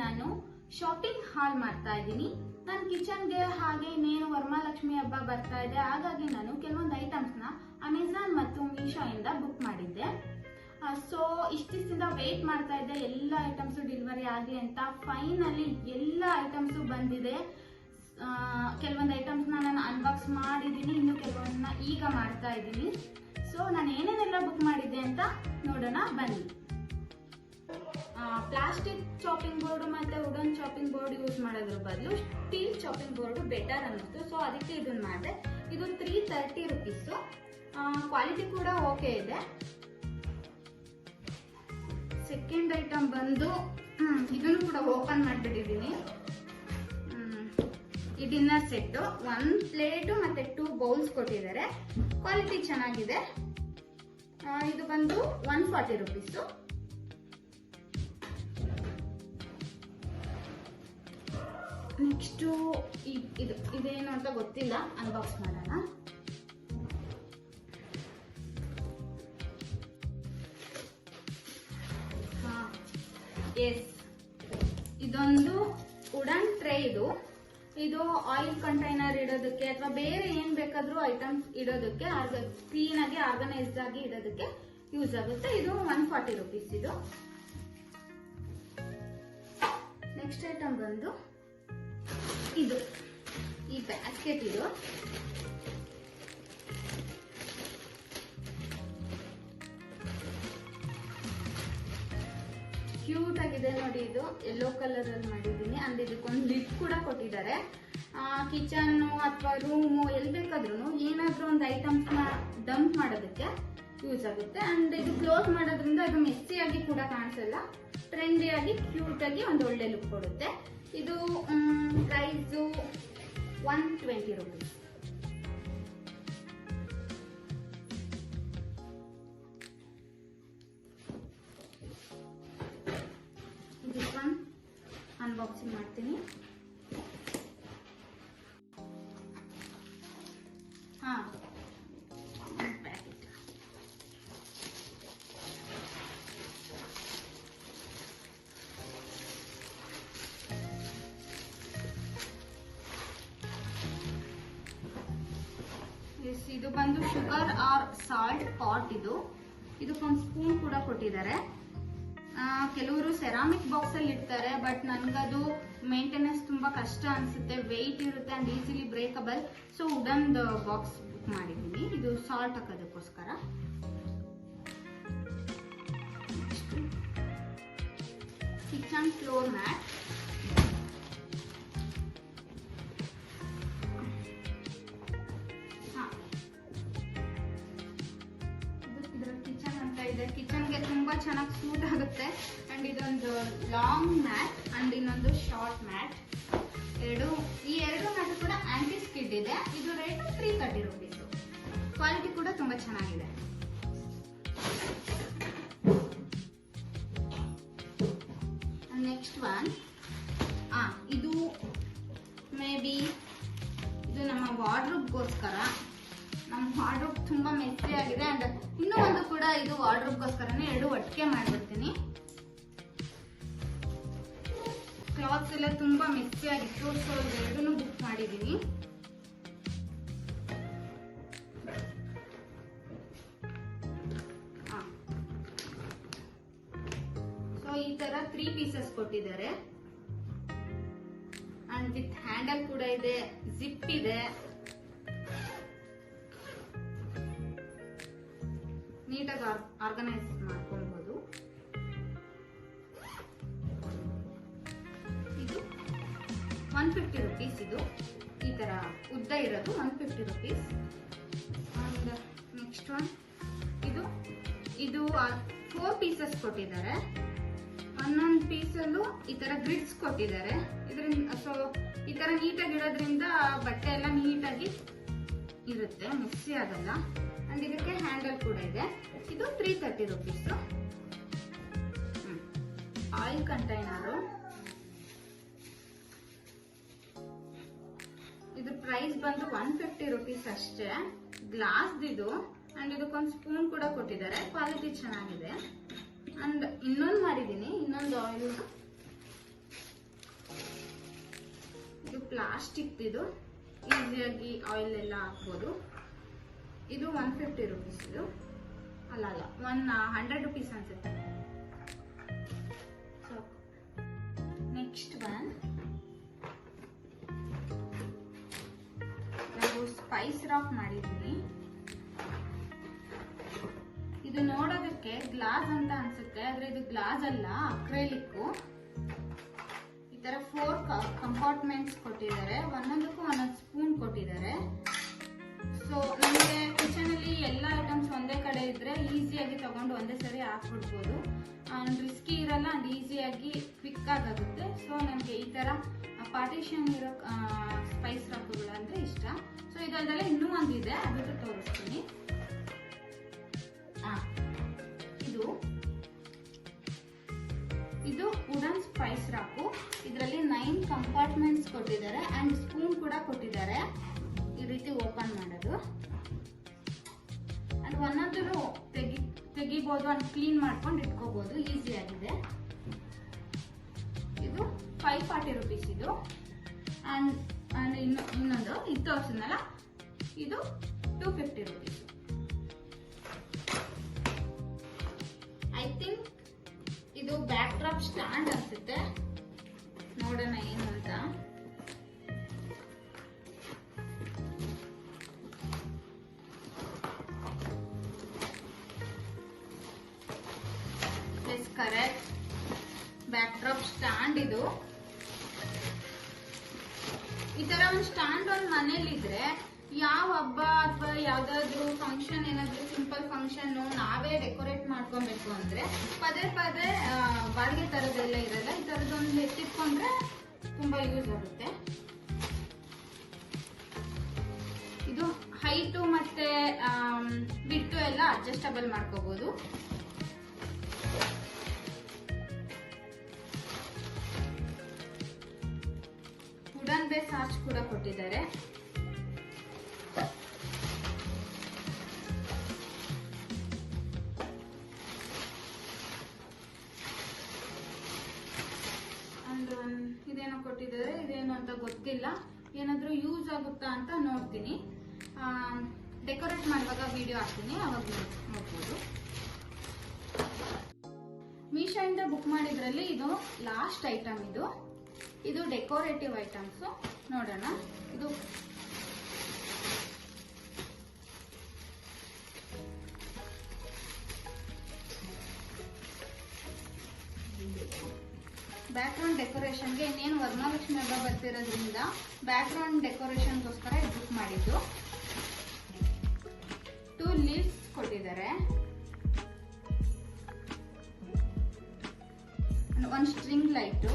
ನಾನು ಶಾಪಿಂಗ್ ಹಾಲ್ ಮಾಡ್ತಾ ಇದ್ದೀನಿ. ನನ್ನ ಕಿಚನ್ಗೆ ಹಾಗೆ ಇನ್ನೇನು ವರಮಹಾಲಕ್ಷ್ಮಿ ಹಬ್ಬ ಬರ್ತಾ ಇದೆ, ಹಾಗಾಗಿ ನಾನು ಕೆಲವೊಂದು ಐಟಮ್ಸ್ ನ ಅಮೆಜಾನ್ ಮತ್ತು ಮೀಶೋ ಇಂದ ಬುಕ್ ಮಾಡಿದ್ದೆ. ಸೊ ಇಷ್ಟಿಂದ ವೇಟ್ ಮಾಡ್ತಾ ಇದ್ದೆ ಎಲ್ಲ ಐಟಮ್ಸ್ ಡೆಲಿವರಿ ಆಗಲಿ ಅಂತ. ಫೈನಲಿ ಎಲ್ಲ ಐಟಮ್ಸ್ ಬಂದಿದೆ. ಕೆಲವೊಂದು ಐಟಮ್ಸ್ ನಾನು ಅನ್ಬಾಕ್ಸ್ ಮಾಡಿದ್ದೀನಿ, ಇನ್ನು ಕೆಲವೊಂದನ್ನ ಈಗ ಮಾಡ್ತಾ ಇದ್ದೀನಿ. ಸೊ ನಾನು ಏನೇನೆಲ್ಲ ಬುಕ್ ಮಾಡಿದ್ದೆ ಅಂತ ನೋಡೋಣ ಬನ್ನಿ. ಪ್ಲಾಸ್ಟಿಕ್ ಚಾಪಿಂಗ್ ಬೋರ್ಡ್ ಮತ್ತೆ ವುಡನ್ ಚಾಪಿಂಗ್ ಬೋರ್ಡ್ ಯೂಸ್ ಮಾಡೋದ್ರ ಬದಲು ಸ್ಟೀಲ್ ಚಾಪಿಂಗ್ ಬೋರ್ಡ್ ಬೆಟರ್ ಅನ್ನಿಸ್ತು. ಸೊ ಅದಕ್ಕೆ ಇದನ್ನ ಮಾಡಿದೆ. ಇದು 330 ರೂಪೀಸ್. ಕ್ವಾಲಿಟಿ ಕೂಡ ಓಕೆ ಇದೆ. ಸೆಕೆಂಡ್ ಐಟಮ್ ಬಂದು ಇದನ್ನು ಕೂಡ ಓಪನ್ ಮಾಡಿಬಿಟ್ಟಿದ್ದೀನಿ. ಈ ಡಿನ್ನರ್ ಸೆಟ್ 1 ಪ್ಲೇಟ್ ಮತ್ತೆ 2 ಬೌಲ್ಸ್ ಕೊಟ್ಟಿದ್ದಾರೆ. ಕ್ವಾಲಿಟಿ ಚೆನ್ನಾಗಿದೆ. ಇದು ಬಂದು 140 ರೂಪೀಸ್. ನೆಕ್ಸ್ಟ್ ಇದೇನು ಅಂತ ಗೊತ್ತಿಲ್ಲ, ಅನ್ಬಾಕ್ಸ್ ಮಾಡೋಣ. ಎಸ್, ಇದೊಂದು ವುಡನ್ ಟ್ರೇ. ಇದು ಆಯಿಲ್ ಕಂಟೈನರ್ ಇಡೋದಕ್ಕೆ ಅಥವಾ ಬೇರೆ ಏನ್ ಬೇಕಾದ್ರೂ ಐಟಮ್ಸ್ ಇಡೋದಕ್ಕೆ, ಕ್ಲೀನ್ ಆಗಿ ಆರ್ಗನೈಸ್ಡ್ ಆಗಿ ಇಡೋದಕ್ಕೆ ಯೂಸ್ ಆಗುತ್ತೆ. ಇದು 140 ರೂಪೀಸ್. ಇದು ನೆಕ್ಸ್ಟ್ ಐಟಮ್ ಬಂದು ಈ ಬ್ಯಾಸ್ಕೆಟ್. ಇದು ಕ್ಯೂಟ್ ಆಗಿದೆ ನೋಡಿ. ಇದು ಯೆಲ್ಲೋ ಕಲರ್ ಅಲ್ಲಿ ಮಾಡಿದ್ದೀನಿ. ಅಂಡ್ ಇದಕ್ಕೊಂದು ಲಿಡ್ ಕೂಡ ಕೊಟ್ಟಿದ್ದಾರೆ. ಕಿಚನ್ ಅಥವಾ ರೂಮು ಎಲ್ಲಿ ಬೇಕಾದ್ರೂ ಏನಾದ್ರೂ ಒಂದು ಐಟಮ್ಸ್ ನ ಡಂಪ್ ಮಾಡೋದಕ್ಕೆ ಯೂಸ್ ಆಗುತ್ತೆ. ಅಂಡ್ ಇದು ಕ್ಲೋಸ್ ಮಾಡೋದ್ರಿಂದ ಇದು ಮೆಸ್ಸಿ ಆಗಿ ಕೂಡ ಕಾಣಿಸಲ್ಲ, ಟ್ರೆಂಡಿ ಆಗಿ ಕ್ಯೂಟ್ ಆಗಿ ಒಂದು ಒಳ್ಳೆ ಲುಕ್ ಕೊಡುತ್ತೆ. ಇದು ಪ್ರೈಸ್ 120 ರೂಪೀಸ್. ಅನ್ಬಾಕ್ಸಿಂಗ್ ಮಾಡ್ತೀನಿ. ಪ್ಯಾಕೆಟ್. ಇದು ಬಂದು ಶುಗರ್ ಆರ್ ಸಾಲ್ಟ್ ಪಾಟ್. ಇದಕ್ಕೊಂದು ಸ್ಪೂನ್ ಕೂಡ ಕೊಟ್ಟಿದ್ದಾರೆ. ಕೆಲವರು ಸೆರಾಮಿಕ್ ಬಾಕ್ಸ್ ಅಲ್ಲಿ ಇಡ್ತಾರೆ, ಬಟ್ ನನ್ಗದು ಮೇಂಟೆನೆನ್ಸ್ ತುಂಬಾ ಕಷ್ಟ ಅನ್ಸುತ್ತೆ, ವೆಯ್ಟ್ ಇರುತ್ತೆ and easily breakable. So wooden box book ಮಾಡಿದ್ದೀನಿ. ಇದು ಸಾಲ್ಟ್ ಹಾಕೋದಕ್ಕೋಸ್ಕರ. Kitchen floor mat. ಕಿಚನ್ಗೆ ತುಂಬಾ ಚೆನ್ನಾಗಿ ಸೂಟ್ ಆಗುತ್ತೆ. ಅಂಡ್ ಇದೊಂದು ಲಾಂಗ್ ಮ್ಯಾಟ್ ಅಂಡ್ ಇನ್ನೊಂದು ಶಾರ್ಟ್ ಮ್ಯಾಟ್. ಈ ಎರಡು ಮ್ಯಾಟ್ ಕೂಡ ಆಂಟಿ ಸ್ಕಿಡ್ ಇದೆ. ಇದು ರೇಟ್ 330 ರೂಪೀಸ್. ಕ್ವಾಲಿಟಿ ಕೂಡ ತುಂಬಾ ಚೆನ್ನಾಗಿದೆ. ನೆಕ್ಸ್ಟ್ ಒನ್, ಇದು ಮೇ ಬಿ ಇದು ನಮ್ಮ ವಾರ್ಡ್ರೋಬ್ಗೋಸ್ಕರ. ನಮ್ಮ ವಾರ್ಡ್ರೋಬ್ ತುಂಬಾ ಮೆಸ್ಸಿ ಆಗಿದೆ. ಅಂಡ್ ಇನ್ನೂ ಒಂದು ಕೂಡ ಇದು ವಾರ್ಡ್ರೋಬ್ಗೋಸ್ಕರನೇ. ಎರಡು ಒಟ್ಟಿಗೆ ಮಾಡ್ಬಿಡ್ತೀನಿ. ಕ್ಲಾತ್ಸ್ ಎಲ್ಲ ತುಂಬಾ ಮೆಸ್ಸಿ ಆಗಿತ್ತು. ಸೊ ಎರಡನ್ನೂ ಬುಕ್ ಮಾಡಿದೀನಿ. ಸೊ ಈ ತರ 3 ಪೀಸಸ್ ಕೊಟ್ಟಿದ್ದಾರೆ. ಅಂಡ್ ವಿತ್ ಹ್ಯಾಂಡಲ್ ಕೂಡ ಇದೆ, ಜಿಪ್ ಇದೆ. ನೀಟಾಗಿ ಆರ್ಗನೈಸ್ ಮಾಡ್ಕೊಳ್ಬಹುದು. ಇದು 150 ರೂಪೀಸ್. ಇದು ಈ ತರ ಉದ್ದ ಇರೋದು 150 ರೂಪೀಸ್. ಅಂಡ್ ನೆಕ್ಸ್ಟ್ ಒನ್, ಇದು 4 ಪೀಸಸ್ ಕೊಟ್ಟಿದ್ದಾರೆ. ಒಂದೊಂದು ಪೀಸಲ್ಲೂ ಈ ತರ ಗ್ರಿಡ್ಸ್ ಕೊಟ್ಟಿದ್ದಾರೆ. ಇದರಿಂದ ಸೊ ಈ ತರ ನೀಟಾಗಿ ಇಡೋದ್ರಿಂದ ಬಟ್ಟೆ ಎಲ್ಲ ನೀಟಾಗಿ ಇರುತ್ತೆ, ಮಿಕ್ಸಿ ಆಗಲ್ಲ. ಅಂಡ್ ಇದಕ್ಕೆ ಹ್ಯಾಂಡಲ್ ಕೂಡ ಇದೆ. ಇದು 330 ರೂಪೀಸ್. Oil container. ಇದು ಪ್ರೈಸ್ ಬಂದು 150 ರೂಪೀಸ್ ಅಷ್ಟೇ. ಗ್ಲಾಸ್ ಇದು. ಅಂಡ್ ಇದಕ್ಕೊಂದು ಸ್ಪೂನ್ ಕೂಡ ಕೊಟ್ಟಿದ್ದಾರೆ. ಕ್ವಾಲಿಟಿ ಚೆನ್ನಾಗಿದೆ. ಅಂಡ್ ಇನ್ನೊಂದು ಮಾಡಿದ್ದೀನಿ, ಇನ್ನೊಂದು ಆಯಿಲ್ ಪ್ಲಾಸ್ಟಿಕ್ ಇದು, ಈಸಿಯಾಗಿ ಆಯಿಲ್ ಎಲ್ಲ ಹಾಕ್ಬೋದು. ಇದು 150 ರುಪೀಸ್. ಇದು ಅಲ್ಲ 100 ರುಪೀಸ್ ಅನ್ಸುತ್ತೆ. ಸೊ ನೆಕ್ಸ್ಟ್ ಒನ್ ನಾವು ಸ್ಪೈಸ್ ರಾಕ್ ಮಾಡಿದೀನಿ. ಇದು ನೋಡೋದಕ್ಕೆ ಗ್ಲಾಸ್ ಅಂತ ಅನ್ಸುತ್ತೆ, ಆದ್ರೆ ಇದು ಗ್ಲಾಸ್ ಅಲ್ಲ, ಅಕ್ರೈಲಿಕ್. ಈ ತರ 4 ಕಂಪಾರ್ಟ್ಮೆಂಟ್ಸ್ ಕೊಟ್ಟಿದ್ದಾರೆ, ಒಂದೊಂದಕ್ಕೂ ಒಂದೊಂದು ಸ್ಪೂನ್ ಕೊಟ್ಟಿದ್ದಾರೆ. ಸೊ ನಮಗೆ ಕಿಚನ್ ಅಲ್ಲಿ ಎಲ್ಲ ಐಟಮ್ಸ್ ಒಂದೇ ಕಡೆ ಇದ್ರೆ ಈಸಿಯಾಗಿ ತಗೊಂಡು ಒಂದೇ ಸರಿ ಹಾಕ್ಬಿಡ್ಬೋದು. ರಿಸ್ಕಿ ಇರಲ್ಲ ಅಂಡ್ ಈಸಿಯಾಗಿ ಕ್ವಿಕ್ ಆಗುತ್ತೆ. ಸೊ ನಮಗೆ ಈ ತರ ಪಾರ್ಟಿಷನ್ ಇರೋ ಸ್ಪೈಸ್ ರಾಕ್ಗಳು ಅಂದ್ರೆ ಇಷ್ಟ. ಸೊ ಇದಲ್ಲದೆ ಇನ್ನೂ ಒಂದಿದೆ, ಅದಕ್ಕೆ ತೋರಿಸ್ತೀನಿ. ಇದು ವುಡನ್ ಸ್ಪೈಸ್ ರಾಕು. ಇದರಲ್ಲಿ 9 ಕಂಪಾರ್ಟ್ಮೆಂಟ್ಸ್ ಕೊಟ್ಟಿದ್ದಾರೆ ಅಂಡ್ ಸ್ಪೂನ್ ಕೂಡ ಕೊಟ್ಟಿದ್ದಾರೆ. ಈ ರೀತಿ ಓಪನ್ ಮಾಡೋದು ಅಂಡ್ ಒಂದೊಂದು ತೆಗಿಬಹುದು ಅಂಡ್ ಕ್ಲೀನ್ ಮಾಡ್ಕೊಂಡು ಇಟ್ಕೋಬಹುದು, ಈಸಿ ಆಗಿದೆ. ಇದು 540 ರುಪೀಸ್. ಇದು ಅಂಡ್ ಇನ್ನೊಂದು ಇದು ತೋರಿಸಿದ್ನಲ್ಲ, ಇದು 250 ರುಪೀಸ್. ಐ ಥಿಂಕ್ ಇದು ಬ್ಯಾಕ್ ಡ್ರಾಪ್ ಸ್ಟ್ಯಾಂಡ್ ಅನ್ಸುತ್ತೆ, ನೋಡೋಣ ಏನು ಅಂತ. Correct, back drop stand. ಇದು ಈ ತರ ಒಂದು ಸ್ಟ್ಯಾಂಡ್ ಒಂದು ಮನೇಲಿದ್ರೆ ಯಾವ ಹಬ್ಬ ಅಥವಾ ಯಾವ್ದಾದ್ರು ಫಂಕ್ಷನ್, ಏನಾದ್ರು ಸಿಂಪಲ್ ಫಂಕ್ಷನ್ ನಾವೇ ಡೆಕೋರೇಟ್ ಮಾಡ್ಕೊಬೇಕು ಅಂದ್ರೆ ಪದೇ ಬಾಡಿಗೆ ತರದೆಲ್ಲ ಇರಲ್ಲ. ಈ ತರದೊಂದು ಎತ್ತಿಟ್ಕೊಂಡ್ರೆ ತುಂಬಾ ಯೂಸ್ ಆಗುತ್ತೆ. ಇದು ಹೈಟು ಮತ್ತೆ ಬಿಟ್ಟು ಎಲ್ಲ ಅಡ್ಜಸ್ಟಬಲ್ ಮಾಡ್ಕೋಬಹುದು. ವುಡನ್ ಬೇಸ್ ಆರ್ಚ್ ಕೂಡ ಕೊಟ್ಟಿದ್ದಾರೆ. ಇದೇನೋ ಕೊಟ್ಟಿದ್ದಾರೆ, ಇದೇನು ಅಂತ ಗೊತ್ತಿಲ್ಲ. ಏನಾದ್ರೂ ಯೂಸ್ ಆಗುತ್ತಾ ಅಂತ ನೋಡ್ತೀನಿ. ಡೆಕೋರೇಟ್ ಮಾಡುವಾಗ ವಿಡಿಯೋ ಹಾಕ್ತೀನಿ, ಅವಾಗ ನೋಡ್ಬೋದು. ಮೀಶೋ ಇಂದ ಬುಕ್ ಮಾಡಿದ್ರಲ್ಲಿ ಇದು ಲಾಸ್ಟ್ ಐಟಮ್. ಇದು ಡೆಕೋರೇಟಿವ್ ಐಟಮ್ಸ್. ನೋಡೋಣ. ಇದು ಬ್ಯಾಕ್ ಗ್ರೌಂಡ್ ಡೆಕೋರೇಷನ್ಗೆ, ಇನ್ನೇನು ವರಮಹಾಲಕ್ಷ್ಮಿ ಹಬ್ಬ ಬರ್ತಿರೋದ್ರಿಂದ ಬ್ಯಾಕ್ ಗ್ರೌಂಡ್ ಡೆಕೋರೇಷನ್ಗೋಸ್ಕರ ಬುಕ್ ಮಾಡಿದ್ದು. 2 ಲೀವ್ಸ್ ಕೊಟ್ಟಿದ್ದಾರೆ, 1 ಸ್ಟ್ರಿಂಗ್ ಲೈಟು,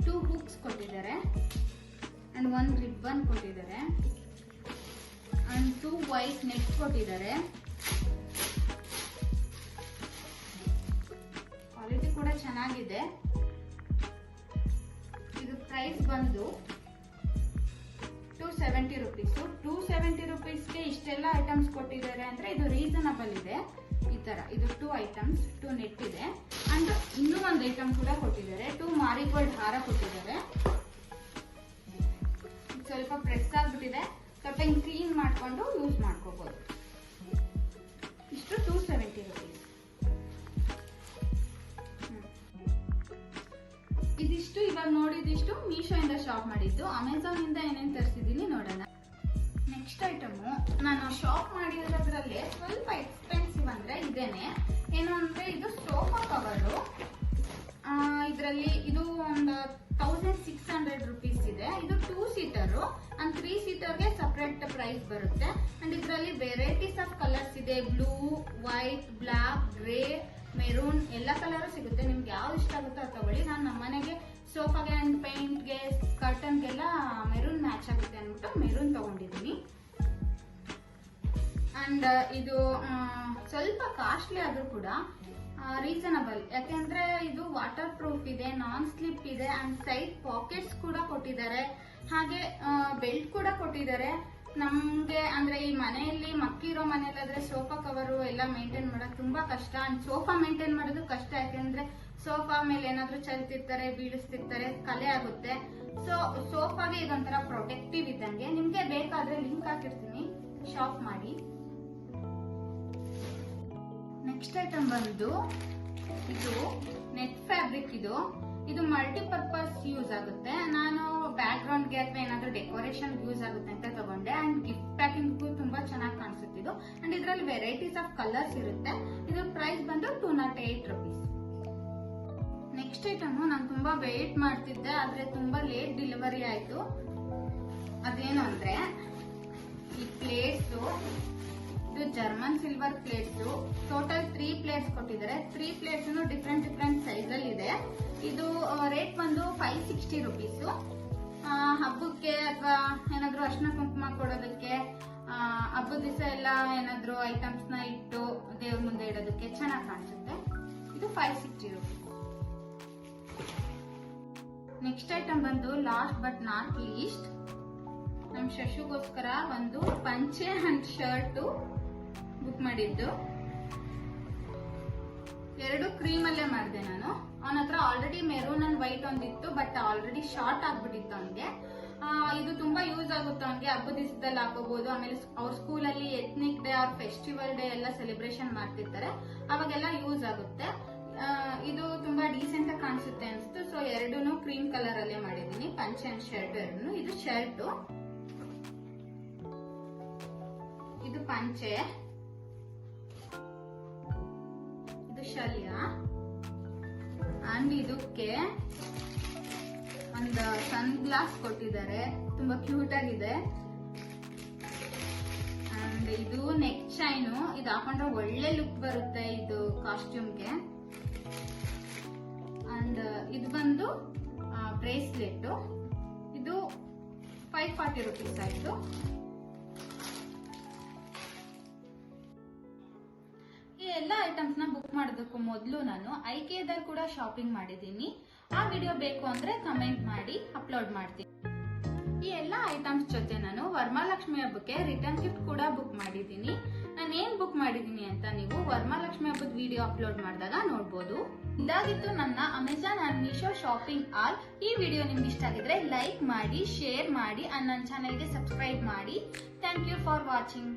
2 ಹುಕ್ಸ್ ಕೊಟ್ಟಿದ್ದಾರೆ ಅಂಡ್ 1 ರಿಬ್ಬನ್ ಕೊಟ್ಟಿದ್ದಾರೆ ಅಂಡ್ 2 ವೈಟ್ ನೆಟ್ ಕೊಟ್ಟಿದ್ದಾರೆ. ಕ್ವಾಲಿಟಿ ಕೂಡ ಚೆನ್ನಾಗಿದೆ. ಇದು ಪ್ರೈಸ್ ಬಂದು 270 ರುಪೀಸ್. 270 ರುಪೀಸ್ಗೆ ಇಷ್ಟೆಲ್ಲ ಐಟಮ್ಸ್ ಕೊಟ್ಟಿದ್ದಾರೆ ಅಂದ್ರೆ ಇದು ರೀಸನಬಲ್ ಇದೆ. ಈ ತರ ಇದು 2 ಐಟಮ್ಸ್, 2 ನೆಟ್ ಇದೆ ಅಂಡ್ ಇನ್ನೂ ಒಂದು ಐಟಮ್ ಕೂಡ ಕೊಟ್ಟಿದ್ದಾರೆ. 2 ಮಾರಿಗೋಲ್ಡ್ ಹಾರ ಕೊಟ್ಟಿದ್ದಾರೆ. ಸ್ವಲ್ಪ ಪ್ರೆಸ್ ಆಗ್ಬಿಟ್ಟಿದೆ, ಸ್ವಲ್ಪ ಹಿಂಗ್ ಕ್ಲೀನ್ ಮಾಡ್ಕೊಂಡು ಯೂಸ್ ಮಾಡ್ಕೋಬಹುದು. ಇಷ್ಟು 270 ರುಪೀಸ್. ಇದಿಷ್ಟು ಇವಾಗ ನೋಡಿದಿಷ್ಟು ಮೀಶೋ ಇಂದ ಶಾಪ್ ಮಾಡಿದ್ದು. ಅಮೆಝಾನ್ ಇಂದ ಏನೇನು ತರಿಸಿದೀನಿ ನೋಡೋಣ. ನೆಕ್ಸ್ಟ್ ಐಟಮ್ ನಾನು ಶಾಪ್ ಮಾಡಿರೋದ್ರಲ್ಲೇ ಸ್ವಲ್ಪ ಎಕ್ಸ್ಪೆನ್ಸಿವ್ ಅಂದ್ರೆ ಇದೇನೆ. ಏನು ಅಂದ್ರೆ ಇದು ಸೋಫಾ ಕವರು. ಇದರಲ್ಲಿ ಇದು ಒಂದು 1600 ರುಪೀಸ್ ಇದೆ. ಇದು 2 ಸೀಟರ್ ಅಂಡ್ 3 ಸೀಟರ್ಗೆ ಸಪರೇಟ್ ಪ್ರೈಸ್ ಬರುತ್ತೆ. ಅಂಡ್ ಇದರಲ್ಲಿ ವೆರೈಟೀಸ್ ಆಫ್ ಕಲರ್ಸ್ ಇದೆ. Blue, white, black, grey, maroon ಎಲ್ಲ ಕಲರ್ ಸಿಗುತ್ತೆ. ನಿಮ್ಗೆ ಯಾವ್ದು ಇಷ್ಟ ಆಗುತ್ತೋ ಅದು ತಗೊಳ್ಳಿ. ನಾನು ನಮ್ಮನೆಗೆ ಸೋಫಾಗೆ ಅಂಡ್ ಪೇಂಟ್ಗೆ, ಕರ್ಟನ್ಗೆಲ್ಲ ಮೆರೂನ್ ಮ್ಯಾಚ್ ಆಗುತ್ತೆ ಅಂದ್ಬಿಟ್ಟು ಮೆರೂನ್ ತಗೊಂಡಿದ್ದೀನಿ. ಅಂಡ್ ಇದು ಸ್ವಲ್ಪ ಕಾಸ್ಟ್ಲಿ ಆದ್ರೂ ಕೂಡ ರೀಸನಬಲ್, ಯಾಕೆಂದ್ರೆ ಇದು ವಾಟರ್ ಪ್ರೂಫ್ ಇದೆ, ನಾನ್ ಸ್ಲಿಪ್ ಇದೆ ಅಂಡ್ ಸೈಡ್ ಪಾಕೆಟ್ಸ್ ಕೂಡ ಕೊಟ್ಟಿದ್ದಾರೆ. ಹಾಗೆ ಬೆಲ್ಟ್ ಕೂಡ ಕೊಟ್ಟಿದ್ದಾರೆ. ನಮ್ಗೆ ಅಂದ್ರೆ ಈ ಮನೆಯಲ್ಲಿ ಮಕ್ಕಿರೋ ಮನೆಯಲ್ಲಾದ್ರೆ ಸೋಫಾ ಕವರು ಎಲ್ಲ ಮೇಂಟೈನ್ ಮಾಡೋದು ತುಂಬಾ ಕಷ್ಟ. ಅಂಡ್ ಸೋಫಾ ಮೇಂಟೈನ್ ಮಾಡೋದು ಕಷ್ಟ, ಯಾಕೆಂದ್ರೆ ಸೋಫಾ ಮೇಲೆ ಏನಾದ್ರೂ ಚಲ್ತಿರ್ತಾರೆ, ಬೀಳಿಸ್ತಿರ್ತಾರೆ, ಕಲೆ ಆಗುತ್ತೆ. ಸೊ ಸೋಫಾಗೆ ಇದೊಂಥರ ಪ್ರೊಟೆಕ್ಟಿವ್ ಇದ್ದಂಗೆ. ನಿಮ್ಗೆ ಬೇಕಾದ್ರೆ ಲಿಂಕ್ ಹಾಕಿರ್ತೀನಿ, ಶಾಪ್ ಮಾಡಿ. ನೆಕ್ಸ್ಟ್ ಐಟಮ್ ಬಂದು ಇದು ನೆಟ್ ಫ್ಯಾಬ್ರಿಕ್. ಇದು ಮಲ್ಟಿಪರ್ಪಸ್ ಯೂಸ್ ಆಗುತ್ತೆ. ನಾನು ಬ್ಯಾಕ್ ಗ್ರೌಂಡ್ ಗೆ ಅಥವಾ ಏನಾದ್ರೂ ಡೆಕೋರೇಷನ್ ಯೂಸ್ ಆಗುತ್ತೆ ಅಂತ ತಗೊಂಡೆ. ಅಂಡ್ ಗಿಫ್ಟ್ ಪ್ಯಾಕಿಂಗ್ ತುಂಬಾ ಚೆನ್ನಾಗಿ ಕಾಣಿಸುತ್ತೆ ಇದು. ಅಂಡ್ ಇದ್ರಲ್ಲಿ ವೆರೈಟೀಸ್ ಆಫ್ ಕಲರ್ಸ್ ಇರುತ್ತೆ. ಇದ್ರ ಪ್ರೈಸ್ ಬಂದು 208 ರುಪೀಸ್. ನೆಕ್ಸ್ಟ್ ಐಟಮ್ ನಾನು ತುಂಬಾ ವೇಟ್ ಮಾಡ್ತಿದ್ದೆ, ಆದ್ರೆ ತುಂಬಾ ಲೇಟ್ ಡೆಲಿವರಿ ಆಯ್ತು. ಅದೇನು ಅಂದ್ರೆ ಈ ಪ್ಲೇಟ್ಸ್. ಇದು German silver plates. Total 3 plates ಕೊಟ್ಟಿದ್ದಾರೆ. 3 ಪ್ಲೇಟ್ಸ್ ಡಿಫ್ರೆಂಟ್ ಸೈಜ್ ಅಲ್ಲಿ ಇದೆ. ಇದು ರೇಟ್ ಬಂದು 560 ರುಪೀಸ್. ಹಬ್ಬಕ್ಕೆ ಅಥವಾ ಏನಾದ್ರು ಅರ್ಶಿನ ಕುಂಕುಮ ಕೊಡೋದಕ್ಕೆ, ಹಬ್ಬದ ದಿವಸ ಎಲ್ಲ ಏನಾದ್ರು ಐಟಮ್ಸ್ ನ ಇಟ್ಟು ದೇವ್ರ ಮುಂದೆ ಇಡೋದಕ್ಕೆ ಚೆನ್ನಾಗಿ ಕಾಣಿಸುತ್ತೆ. ಇದು 560 ರುಪೀಸ್. ನೆಕ್ಸ್ಟ್ ಐಟಮ್ ಬಂದು ಲಾಸ್ಟ್ ಬಟ್ ನಾಟ್ ಲೀಸ್ಟ್, ನಮ್ ಶಶುಗೋಸ್ಕರ ಒಂದು ಪಂಚೆ ಅಂಡ್ ಶರ್ಟ್ ಬುಕ್ ಮಾಡಿದ್ದು. 2 ಕ್ರೀಮ್ ಅಲ್ಲೇ ಮಾಡಿದೆ ನಾನು. ಅವನ ಹತ್ರ ಆಲ್ರೆಡಿ ಮೆರೂನ್ ಅಂಡ್ ವೈಟ್ ಒಂದಿತ್ತು, ಬಟ್ ಆಲ್ರೆಡಿ ಶಾರ್ಟ್ ಆಗ್ಬಿಟ್ಟಿತ್ತು ಅವನಿಗೆ. ಇದು ತುಂಬಾ ಯೂಸ್ ಆಗುತ್ತೆ ಅವನಿಗೆ. ಹಬ್ಬದ ದಿವಸದಲ್ಲಿ ಹಾಕೋಬಹುದು. ಆಮೇಲೆ ಅವ್ರ ಸ್ಕೂಲಲ್ಲಿ ಎತ್ನಿಕ್ ಡೇ ಅವ್ರ ಫೆಸ್ಟಿವಲ್ ಡೇ ಎಲ್ಲ ಸೆಲೆಬ್ರೇಷನ್ ಮಾಡ್ತಿರ್ತಾರೆ, ಅವಾಗೆಲ್ಲ ಯೂಸ್ ಆಗುತ್ತೆ. ಇದು ತುಂಬಾ ಡೀಸೆಂಟ್ ಆಗಿ ಕಾಣಿಸುತ್ತೆ ಅನ್ಸುತ್ತೆ. ಸೊ 2 ಕ್ರೀಮ್ ಕಲರ್ ಅಲ್ಲೇ ಮಾಡಿದೀನಿ, ಪಂಚೆ ಅಂಡ್ ಶರ್ಟ್ 2. ಇದು ಶರ್ಟ್, ಇದು ಪಂಚೆ, ಇದು ಶಲ್ಯ. ಅಂಡ್ ಇದಕ್ಕೆ ಒಂದು ಸನ್ ಗ್ಲಾಸ್ ಕೊಟ್ಟಿದ್ದಾರೆ, ತುಂಬಾ ಕ್ಯೂಟ್ ಆಗಿದೆ. ಅಂಡ್ ಇದು ನೆಕ್ ಚೈನು. ಇದು ಹಾಕೊಂಡ್ರೆ ಒಳ್ಳೆ ಲುಕ್ ಬರುತ್ತೆ ಇದು ಕಾಸ್ಟ್ಯೂಮ್ಗೆ. ಅಂಡ್ ಇದು ಬಂದು ಬ್ರೇಸ್ಲೆಟ್. ಇದು 540 ರುಪೀಸ್ ಆಯ್ತು. ಈ ಎಲ್ಲ ಐಟಮ್ಸ್ ನ ಬುಕ್ ಮಾಡೋದಕ್ಕೂ ಮೊದಲು ನಾನು ಐಕೆದಲ್ಲಿ ಕೂಡ ಶಾಪಿಂಗ್ ಮಾಡಿದ್ದೀನಿ. ಆ ವಿಡಿಯೋ ಬೇಕು ಅಂದ್ರೆ ಕಮೆಂಟ್ ಮಾಡಿ, ಅಪ್ಲೋಡ್ ಮಾಡ್ತೀನಿ. ಈ ಎಲ್ಲ ಐಟಮ್ಸ್ ಜೊತೆ ನಾನು ವರಮಹಾಲಕ್ಷ್ಮಿ ಹಬ್ಬಕ್ಕೆ ರಿಟರ್ನ್ ಗಿಫ್ಟ್ ಕೂಡ ಬುಕ್ ಮಾಡಿದ್ದೀನಿ. ನಾನು ಏನ್ ಬುಕ್ ಮಾಡಿದ್ದೀನಿ ಅಂತ ನೀವು ವರಮಹಾಲಕ್ಷ್ಮಿ ಹಬ್ಬದ ವಿಡಿಯೋ ಅಪ್ಲೋಡ್ ಮಾಡಿದಾಗ ನೋಡ್ಬೋದು. ಇದಾಗಿತ್ತು ನನ್ನ Amazon and Meesho shopping all. ಈ ವಿಡಿಯೋ ನಿಮ್ಗೆ ಇಷ್ಟ ಆಗಿದ್ರೆ ಲೈಕ್ ಮಾಡಿ, ಶೇರ್ ಮಾಡಿ, ಅಂಡ್ ನನ್ನ ಚಾನೆಲ್ಗೆ ಸಬ್ಸ್ಕ್ರೈಬ್ ಮಾಡಿ. Thank you for watching.